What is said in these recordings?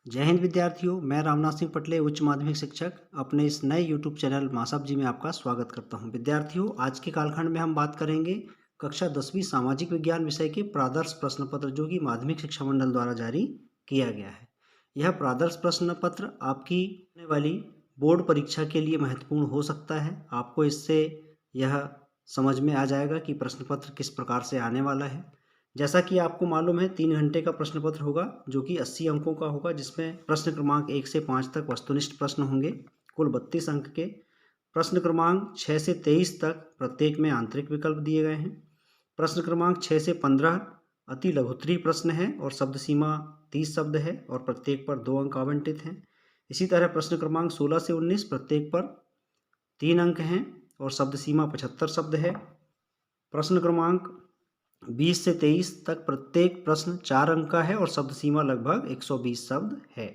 जय हिंद विद्यार्थियों, मैं रामनाथ सिंह पटले उच्च माध्यमिक शिक्षक अपने इस नए यूट्यूब चैनल मासाब जी में आपका स्वागत करता हूं। विद्यार्थियों, आज के कालखंड में हम बात करेंगे कक्षा 10वीं सामाजिक विज्ञान विषय के प्रादर्श प्रश्न पत्र जो कि माध्यमिक शिक्षा मंडल द्वारा जारी किया गया है। यह प्रादर्श प्रश्न पत्र आपकी होने वाली बोर्ड परीक्षा के लिए महत्वपूर्ण हो सकता है। आपको इससे यह समझ में आ जाएगा कि प्रश्न पत्र किस प्रकार से आने वाला है। जैसा कि आपको मालूम है, 3 घंटे का प्रश्न पत्र होगा जो कि 80 अंकों का होगा, जिसमें प्रश्न क्रमांक 1 से 5 तक वस्तुनिष्ठ प्रश्न होंगे। कुल 32 अंक के प्रश्न क्रमांक 6 से 23 तक प्रत्येक में आंतरिक विकल्प दिए गए हैं। प्रश्न क्रमांक 6 से 15 अति लघुत्तरीय प्रश्न है और शब्द सीमा 30 शब्द है और प्रत्येक पर 2 अंक आवंटित हैं। इसी तरह प्रश्न क्रमांक 16 से 19 प्रत्येक पर 3 अंक हैं और शब्द सीमा 75 शब्द है। प्रश्न क्रमांक 20 से 23 तक प्रत्येक प्रश्न 4 अंक का है और शब्द सीमा लगभग 120 शब्द है।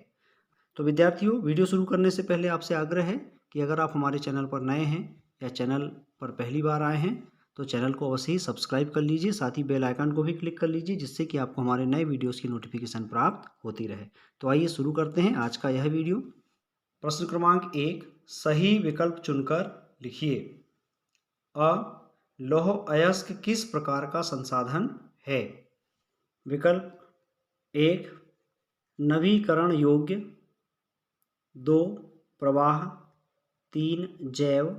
तो विद्यार्थियों, वीडियो शुरू करने से पहले आपसे आग्रह है कि अगर आप हमारे चैनल पर नए हैं या चैनल पर पहली बार आए हैं तो चैनल को अवश्य ही सब्सक्राइब कर लीजिए, साथ ही बेल आइकन को भी क्लिक कर लीजिए, जिससे कि आपको हमारे नए वीडियोस की नोटिफिकेशन प्राप्त होती रहे। तो आइए शुरू करते हैं आज का यह वीडियो। प्रश्न क्रमांक 1, सही विकल्प चुनकर लिखिए। अ लौह अयस्क किस प्रकार का संसाधन है? विकल्प 1 नवीकरण योग्य, 2 प्रवाह, 3 जैव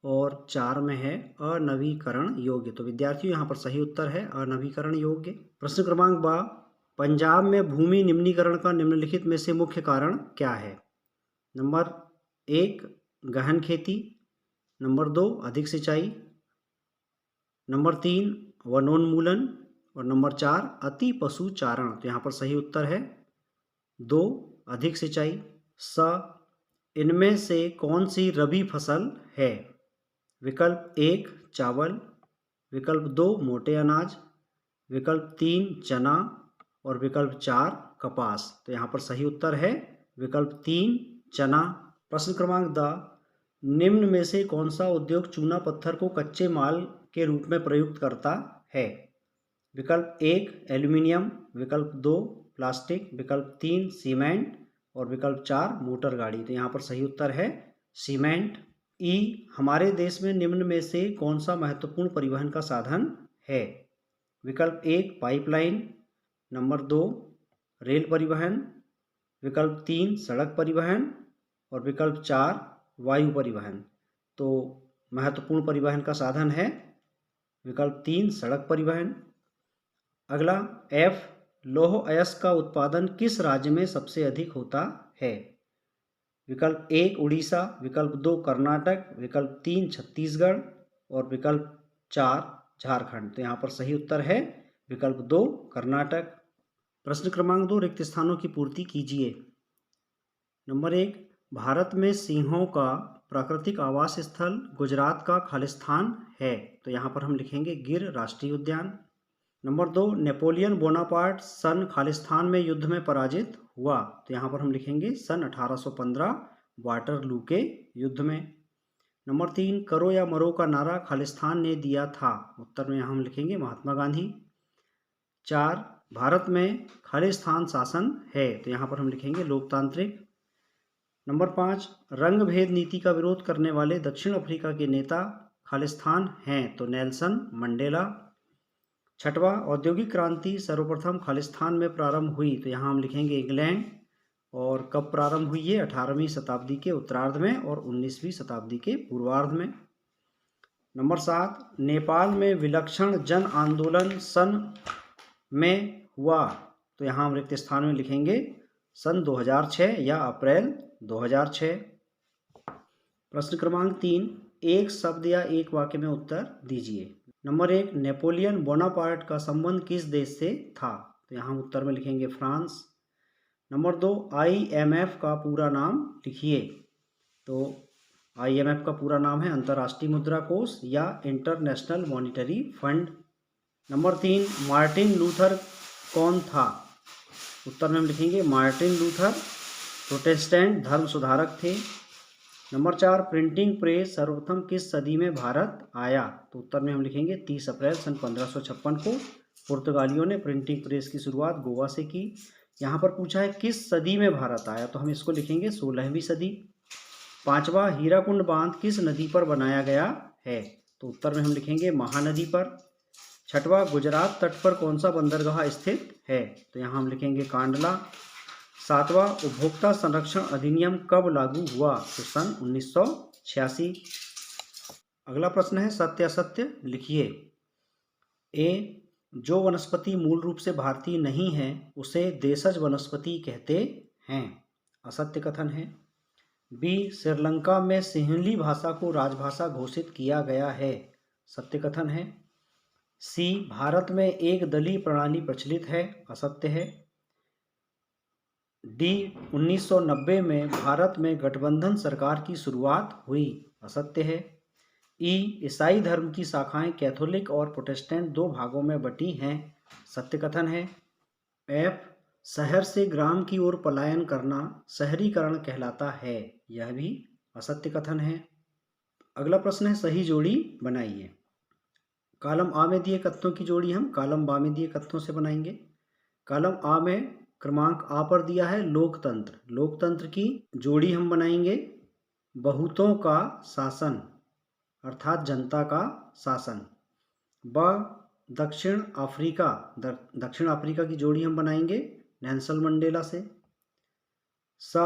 और 4 में है अनवीकरण योग्य। तो विद्यार्थियों, यहाँ पर सही उत्तर है अनवीकरण योग्य। प्रश्न क्रमांक 2, पंजाब में भूमि निम्नीकरण का निम्नलिखित में से मुख्य कारण क्या है? नंबर 1 गहन खेती, नंबर 2 अधिक सिंचाई, नंबर 3 वनोन्मूलन और नंबर 4 अति पशु चारण। तो यहाँ पर सही उत्तर है 2 अधिक सिंचाई। स इनमें से कौन सी रबी फसल है? विकल्प 1 चावल, विकल्प 2 मोटे अनाज, विकल्प 3 चना और विकल्प 4 कपास। तो यहाँ पर सही उत्तर है विकल्प 3 चना। प्रश्न क्रमांक 2, निम्न में से कौन सा उद्योग चूना पत्थर को कच्चे माल के रूप में प्रयुक्त करता है? विकल्प 1 एल्यूमिनियम, विकल्प 2 प्लास्टिक, विकल्प 3 सीमेंट और विकल्प 4 मोटर गाड़ी। तो यहाँ पर सही उत्तर है सीमेंट। ई हमारे देश में निम्न में से कौन सा महत्वपूर्ण परिवहन का साधन है? विकल्प 1 पाइपलाइन, नंबर 2 रेल परिवहन, विकल्प 3 सड़क परिवहन और विकल्प 4 वायु परिवहन। तो महत्वपूर्ण परिवहन का साधन है विकल्प 3 सड़क परिवहन। अगला एफ लौह अयस्क का उत्पादन किस राज्य में सबसे अधिक होता है? विकल्प 1 उड़ीसा, विकल्प 2 कर्नाटक, विकल्प 3 छत्तीसगढ़ और विकल्प 4 झारखंड। तो यहाँ पर सही उत्तर है विकल्प 2 कर्नाटक। प्रश्न क्रमांक 2, रिक्त स्थानों की पूर्ति कीजिए। नंबर 1 भारत में सिंहों का प्राकृतिक आवास स्थल गुजरात का खालिस्तान है। तो यहाँ पर हम लिखेंगे गिर राष्ट्रीय उद्यान। नंबर 2 नेपोलियन बोनापार्ट सन खालिस्तान में युद्ध में पराजित हुआ। तो यहाँ पर हम लिखेंगे सन 1815 वाटरलू के युद्ध में। नंबर 3 करो या मरो का नारा खालिस्तान ने दिया था। उत्तर में यहाँ हम लिखेंगे महात्मा गांधी। 4 भारत में खालिस्तान शासन है। तो यहाँ पर हम लिखेंगे लोकतांत्रिक। नंबर 5 रंग भेद नीति का विरोध करने वाले दक्षिण अफ्रीका के नेता खालिस्तान हैं। तो नेल्सन मंडेला। 6वां औद्योगिक क्रांति सर्वप्रथम खालिस्तान में प्रारंभ हुई। तो यहाँ हम लिखेंगे इंग्लैंड। और कब प्रारंभ हुई है? 18वीं शताब्दी के उत्तरार्ध में और 19वीं शताब्दी के पूर्वार्ध में। नंबर 7 नेपाल में विलक्षण जन आंदोलन सन में हुआ। तो यहाँ हम रिक्त स्थान में लिखेंगे सन 2006 या अप्रैल 2006। प्रश्न क्रमांक 3 एक शब्द या एक वाक्य में उत्तर दीजिए। नंबर 1 नेपोलियन बोनापार्ट का संबंध किस देश से था? तो यहाँ उत्तर में लिखेंगे फ्रांस। नंबर 2 IMF का पूरा नाम लिखिए। तो IMF का पूरा नाम है अंतर्राष्ट्रीय मुद्रा कोष या international monetary fund. Number 3 Martin Luther कौन था? उत्तर में हम लिखेंगे मार्टिन लूथर प्रोटेस्टेंट धर्म सुधारक थे। नंबर 4 प्रिंटिंग प्रेस सर्वप्रथम किस सदी में भारत आया? तो उत्तर में हम लिखेंगे 30 अप्रैल सन 1556 को पुर्तगालियों ने प्रिंटिंग प्रेस की शुरुआत गोवा से की। यहाँ पर पूछा है किस सदी में भारत आया, तो हम इसको लिखेंगे 16वीं सदी। पांचवा, हीराकुंड बांध किस नदी पर बनाया गया है, तो उत्तर में हम लिखेंगे महानदी पर। छठवा, गुजरात तट पर कौन सा बंदरगाह स्थित है, तो यहाँ हम लिखेंगे कांडला। सातवां, उपभोक्ता संरक्षण अधिनियम कब लागू हुआ, तो सन 1986। अगला प्रश्न है सत्य असत्य लिखिए। ए, जो वनस्पति मूल रूप से भारतीय नहीं है उसे देशज वनस्पति कहते हैं, असत्य कथन है। बी, श्रीलंका में सिंहली भाषा को राजभाषा घोषित किया गया है, सत्य कथन है। सी, भारत में एक दलीय प्रणाली प्रचलित है, असत्य है। डी, 1990 में भारत में गठबंधन सरकार की शुरुआत हुई, असत्य है। ई, ईसाई धर्म की शाखाएं कैथोलिक और प्रोटेस्टेंट दो भागों में बटी हैं, सत्य कथन है। एफ, शहर से ग्राम की ओर पलायन करना शहरीकरण कहलाता है, यह भी असत्य कथन है। अगला प्रश्न है सही जोड़ी बनाइए। कॉलम आ में दिए कथनों की जोड़ी हम कॉलम बा में दिए कथनों से बनाएंगे। कॉलम आ में क्रमांक आ पर दिया है लोकतंत्र, लोकतंत्र की जोड़ी हम बनाएंगे बहुतों का शासन अर्थात जनता का शासन। ब, दक्षिण अफ्रीका, दक्षिण अफ्रीका की जोड़ी हम बनाएंगे नेल्सन मंडेला से। स,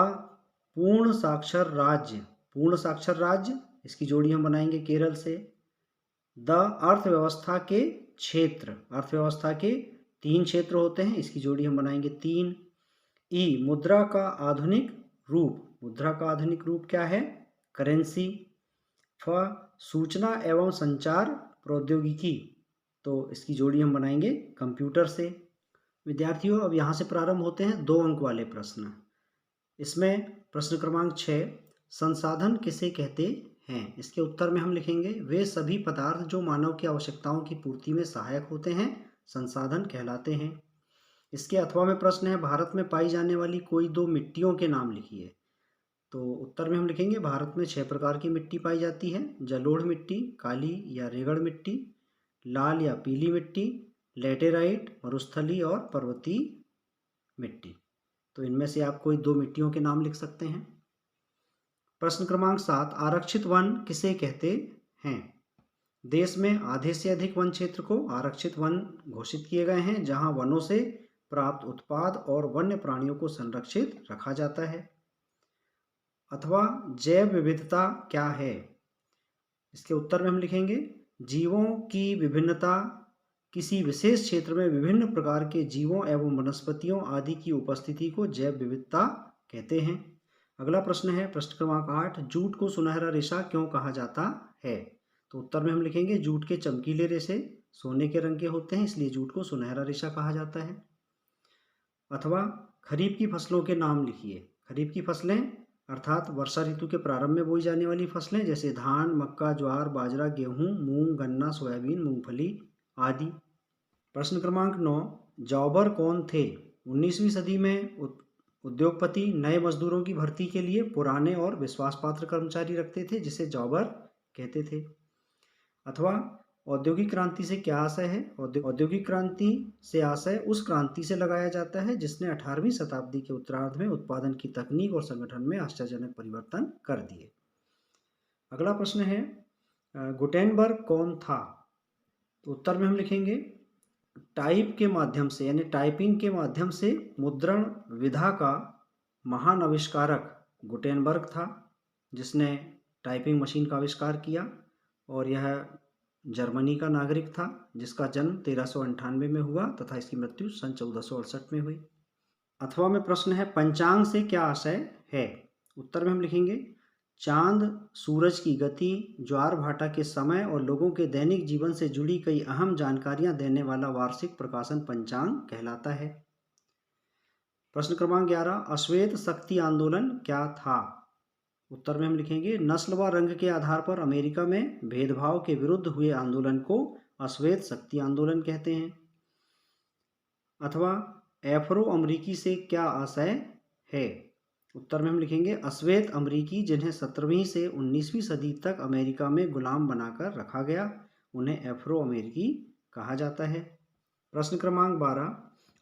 पूर्ण साक्षर राज्य, पूर्ण साक्षर राज्य, इसकी जोड़ी हम बनाएंगे केरल से। द, अर्थव्यवस्था के क्षेत्र, अर्थव्यवस्था के 3 क्षेत्र होते हैं, इसकी जोड़ी हम बनाएंगे 3। ई, मुद्रा का आधुनिक रूप, मुद्रा का आधुनिक रूप क्या है, करेंसी। फ, सूचना एवं संचार प्रौद्योगिकी, तो इसकी जोड़ी हम बनाएंगे कंप्यूटर से। विद्यार्थियों अब यहाँ से प्रारंभ होते हैं 2 अंक वाले प्रश्न। इसमें प्रश्न क्रमांक 6, संसाधन किसे कहते हैं, इसके उत्तर में हम लिखेंगे वे सभी पदार्थ जो मानव की आवश्यकताओं की पूर्ति में सहायक होते हैं संसाधन कहलाते हैं। इसके अथवा में प्रश्न है भारत में पाई जाने वाली कोई 2 मिट्टियों के नाम लिखिए, तो उत्तर में हम लिखेंगे भारत में 6 प्रकार की मिट्टी पाई जाती है, जलोढ़ मिट्टी, काली या रेगड़ मिट्टी, लाल या पीली मिट्टी, लेटेराइट, मरुस्थली और पर्वतीय मिट्टी। तो इनमें से आप कोई 2 मिट्टियों के नाम लिख सकते हैं। प्रश्न क्रमांक 7, आरक्षित वन किसे कहते हैं। देश में आधे से अधिक वन क्षेत्र को आरक्षित वन घोषित किए गए हैं जहां वनों से प्राप्त उत्पाद और वन्य प्राणियों को संरक्षित रखा जाता है। अथवा जैव विविधता क्या है, इसके उत्तर में हम लिखेंगे जीवों की विभिन्नता, किसी विशेष क्षेत्र में विभिन्न प्रकार के जीवों एवं वनस्पतियों आदि की उपस्थिति को जैव विविधता कहते हैं। अगला प्रश्न है प्रश्न क्रमांक 8, जूट को सुनहरा रेशा क्यों कहा जाता है, तो उत्तर में हम लिखेंगे जूट के चमकीले रेशे सोने के रंग के होते हैं इसलिए जूट को सुनहरा रेशा कहा जाता है। अथवा खरीफ की फसलों के नाम लिखिए। खरीफ की फसलें अर्थात वर्षा ऋतु के प्रारंभ में बोई जाने वाली फसलें जैसे धान, मक्का, ज्वार, बाजरा, गेहूं, मूंग, गन्ना, सोयाबीन, मूंगफली आदि। प्रश्न क्रमांक 9, जॉबर कौन थे। 19वीं सदी में उद्योगपति नए मजदूरों की भर्ती के लिए पुराने और विश्वासपात्र कर्मचारी रखते थे जिसे जॉबर कहते थे। अथवा औद्योगिक क्रांति से क्या आशय है, औद्योगिक क्रांति से आशय उस क्रांति से लगाया जाता है जिसने 18वीं शताब्दी के उत्तरार्ध में उत्पादन की तकनीक और संगठन में आश्चर्यजनक परिवर्तन कर दिए। अगला प्रश्न है गुटेनबर्ग कौन था, तो उत्तर में हम लिखेंगे टाइप के माध्यम से यानी टाइपिंग के माध्यम से मुद्रण विधा का महान आविष्कारक गुटेनबर्ग था जिसने टाइपिंग मशीन का आविष्कार किया और यह जर्मनी का नागरिक था जिसका जन्म 1398 में हुआ तथा इसकी मृत्यु सन 1468 में हुई। अथवा में प्रश्न है पंचांग से क्या आशय है, उत्तर में हम लिखेंगे चांद, सूरज की गति, ज्वार भाटा के समय और लोगों के दैनिक जीवन से जुड़ी कई अहम जानकारियां देने वाला वार्षिक प्रकाशन पंचांग कहलाता है। प्रश्न क्रमांक 11, अश्वेत शक्ति आंदोलन क्या था, उत्तर में हम लिखेंगे नस्ल व रंग के आधार पर अमेरिका में भेदभाव के विरुद्ध हुए आंदोलन को अश्वेत शक्ति आंदोलन कहते हैं। अथवा एफ्रो अमरीकी से क्या आशय है, उत्तर में हम लिखेंगे अश्वेत अमरीकी जिन्हें 17वीं से 19वीं सदी तक अमेरिका में गुलाम बनाकर रखा गया उन्हें एफ्रो अमेरिकी कहा जाता है। प्रश्न क्रमांक 12,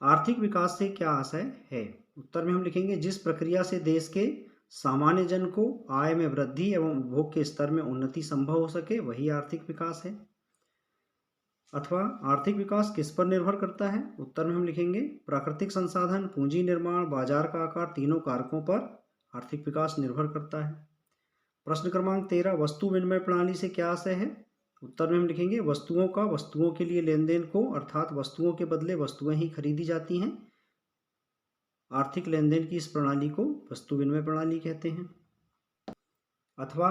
आर्थिक विकास से क्या आशय है? उत्तर में हम लिखेंगे जिस प्रक्रिया से देश के सामान्य जन को आय में वृद्धि एवं उपभोग के स्तर में उन्नति संभव हो सके वही आर्थिक विकास है। अथवा आर्थिक विकास किस पर निर्भर करता है? उत्तर में हम लिखेंगे प्राकृतिक संसाधन, पूंजी निर्माण, बाजार का आकार, तीनों कारकों पर आर्थिक विकास निर्भर करता है। प्रश्न क्रमांक 13 वस्तु विनिमय प्रणाली से क्या आशय है? उत्तर में हम लिखेंगे वस्तुओं का वस्तुओं के लिए लेन देन को, अर्थात वस्तुओं के बदले वस्तुएं ही खरीदी जाती हैं। आर्थिक लेन देन की इस प्रणाली को वस्तु विनिमय प्रणाली कहते हैं। अथवा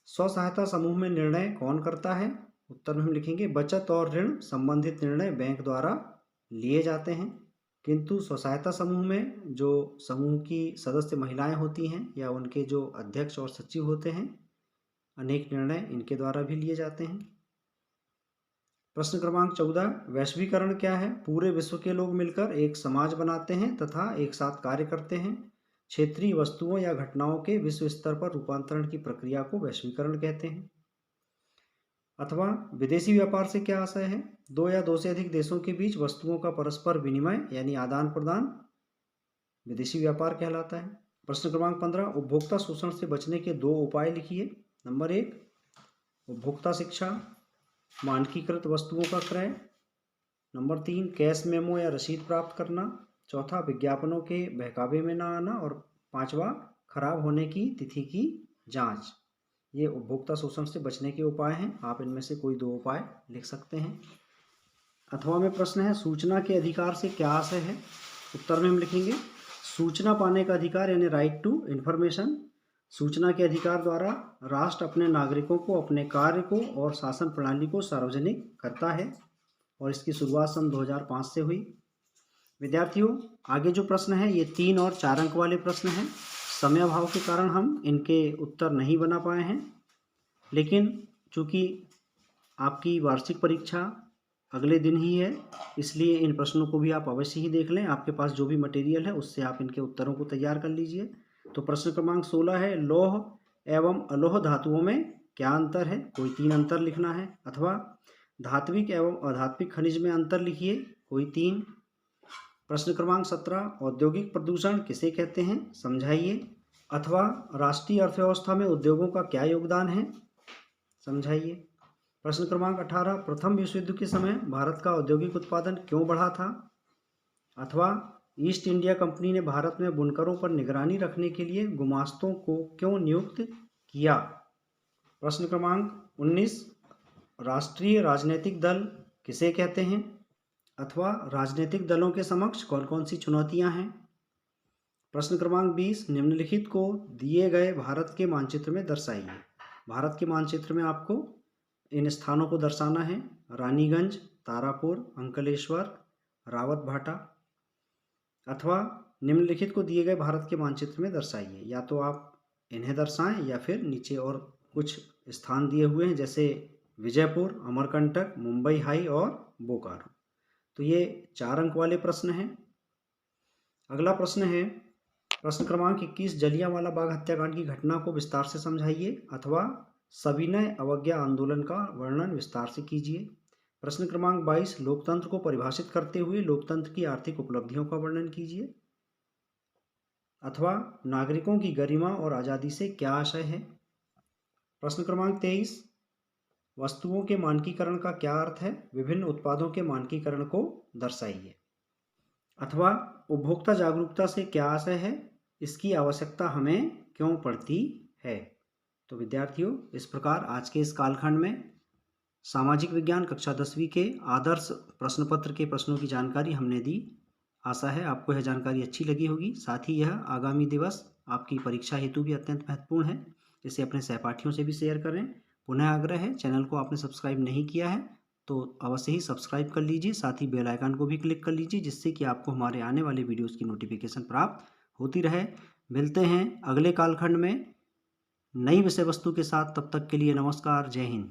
स्व सहायता समूह में निर्णय कौन करता है? उत्तर में हम लिखेंगे बचत और ऋण संबंधित निर्णय बैंक द्वारा लिए जाते हैं, किंतु स्व सहायता समूह में जो समूह की सदस्य महिलाएं होती हैं या उनके जो अध्यक्ष और सचिव होते हैं, अनेक निर्णय इनके द्वारा भी लिए जाते हैं। प्रश्न क्रमांक 14 वैश्वीकरण क्या है? पूरे विश्व के लोग मिलकर एक समाज बनाते हैं तथा एक साथ कार्य करते हैं। क्षेत्रीय वस्तुओं या घटनाओं के विश्व स्तर पर रूपांतरण की प्रक्रिया को वैश्वीकरण कहते हैं। अथवा विदेशी व्यापार से क्या आशय है? दो या दो से अधिक देशों के बीच वस्तुओं का परस्पर विनिमय यानी आदान प्रदान विदेशी व्यापार कहलाता है। प्रश्न क्रमांक 15 उपभोक्ता शोषण से बचने के 2 उपाय लिखिए। नंबर 1 उपभोक्ता शिक्षा, मानकीकृत वस्तुओं का क्रय। नंबर 3 कैश मेमो या रसीद प्राप्त करना। चौथा विज्ञापनों के बहकावे में न आना। और 5वां खराब होने की तिथि की जांच। ये उपभोक्ता शोषण से बचने के उपाय हैं। आप इनमें से कोई 2 उपाय लिख सकते हैं। अथवा में प्रश्न है सूचना के अधिकार से क्या आशय है? उत्तर में हम लिखेंगे सूचना पाने का अधिकार यानी राइट टू इन्फॉर्मेशन। सूचना के अधिकार द्वारा राष्ट्र अपने नागरिकों को अपने कार्य को और शासन प्रणाली को सार्वजनिक करता है और इसकी शुरुआत सन 2005 से हुई। विद्यार्थियों आगे जो प्रश्न है ये 3 और 4 अंक वाले प्रश्न हैं। समय अभाव के कारण हम इनके उत्तर नहीं बना पाए हैं, लेकिन चूंकि आपकी वार्षिक परीक्षा अगले दिन ही है इसलिए इन प्रश्नों को भी आप अवश्य ही देख लें। आपके पास जो भी मटेरियल है उससे आप इनके उत्तरों को तैयार कर लीजिए। तो प्रश्न क्रमांक 16 है लौह एवं अलोह धातुओं में क्या अंतर है? कोई 3 अंतर लिखना है। अथवा धात्विक एवं अधात्विक खनिज में अंतर लिखिए, कोई 3। प्रश्न क्रमांक 17 औद्योगिक प्रदूषण किसे कहते हैं? समझाइए। अथवा राष्ट्रीय अर्थव्यवस्था में उद्योगों का क्या योगदान है? समझाइए। प्रश्न क्रमांक 18 प्रथम विश्व युद्ध के समय भारत का औद्योगिक उत्पादन क्यों बढ़ा था? अथवा ईस्ट इंडिया कंपनी ने भारत में बुनकरों पर निगरानी रखने के लिए गुमास्तों को क्यों नियुक्त किया? प्रश्न क्रमांक 19 राष्ट्रीय राजनीतिक दल किसे कहते हैं? अथवा राजनीतिक दलों के समक्ष कौन कौन सी चुनौतियां हैं? प्रश्न क्रमांक 20 निम्नलिखित को दिए गए भारत के मानचित्र में दर्शाइए। भारत के मानचित्र में आपको इन स्थानों को दर्शाना है। रानीगंज, तारापुर, अंकलेश्वर, रावत भाटा। अथवा निम्नलिखित को दिए गए भारत के मानचित्र में दर्शाइए। या तो आप इन्हें दर्शाएं या फिर नीचे और कुछ स्थान दिए हुए हैं जैसे विजयपुर, अमरकंटक, मुंबई हाई और बोकारो। तो ये 4 अंक वाले प्रश्न हैं। अगला प्रश्न है प्रश्न क्रमांक 21 जलियांवाला बाग हत्याकांड की घटना को विस्तार से समझाइए अथवा सविनय अवज्ञा आंदोलन का वर्णन विस्तार से कीजिए। प्रश्न क्रमांक 22 लोकतंत्र को परिभाषित करते हुए लोकतंत्र की आर्थिक उपलब्धियों का वर्णन कीजिए। अथवा नागरिकों की गरिमा और आज़ादी से क्या आशय है? प्रश्न क्रमांक 23 वस्तुओं के मानकीकरण का क्या अर्थ है? विभिन्न उत्पादों के मानकीकरण को दर्शाइए। अथवा उपभोक्ता जागरूकता से क्या आशय है? इसकी आवश्यकता हमें क्यों पड़ती है? तो विद्यार्थियों इस प्रकार आज के इस कालखंड में सामाजिक विज्ञान कक्षा 10वीं के आदर्श प्रश्न पत्र के प्रश्नों की जानकारी हमने दी। आशा है आपको यह जानकारी अच्छी लगी होगी। साथ ही यह आगामी दिवस आपकी परीक्षा हेतु भी अत्यंत महत्वपूर्ण है। इसे अपने सहपाठियों से भी शेयर करें। पुनः आग्रह है चैनल को आपने सब्सक्राइब नहीं किया है तो अवश्य ही सब्सक्राइब कर लीजिए। साथ ही बेल आइकन को भी क्लिक कर लीजिए जिससे कि आपको हमारे आने वाले वीडियोज़ की नोटिफिकेशन प्राप्त होती रहे। मिलते हैं अगले कालखंड में नई विषय वस्तु के साथ। तब तक के लिए नमस्कार, जय हिंद।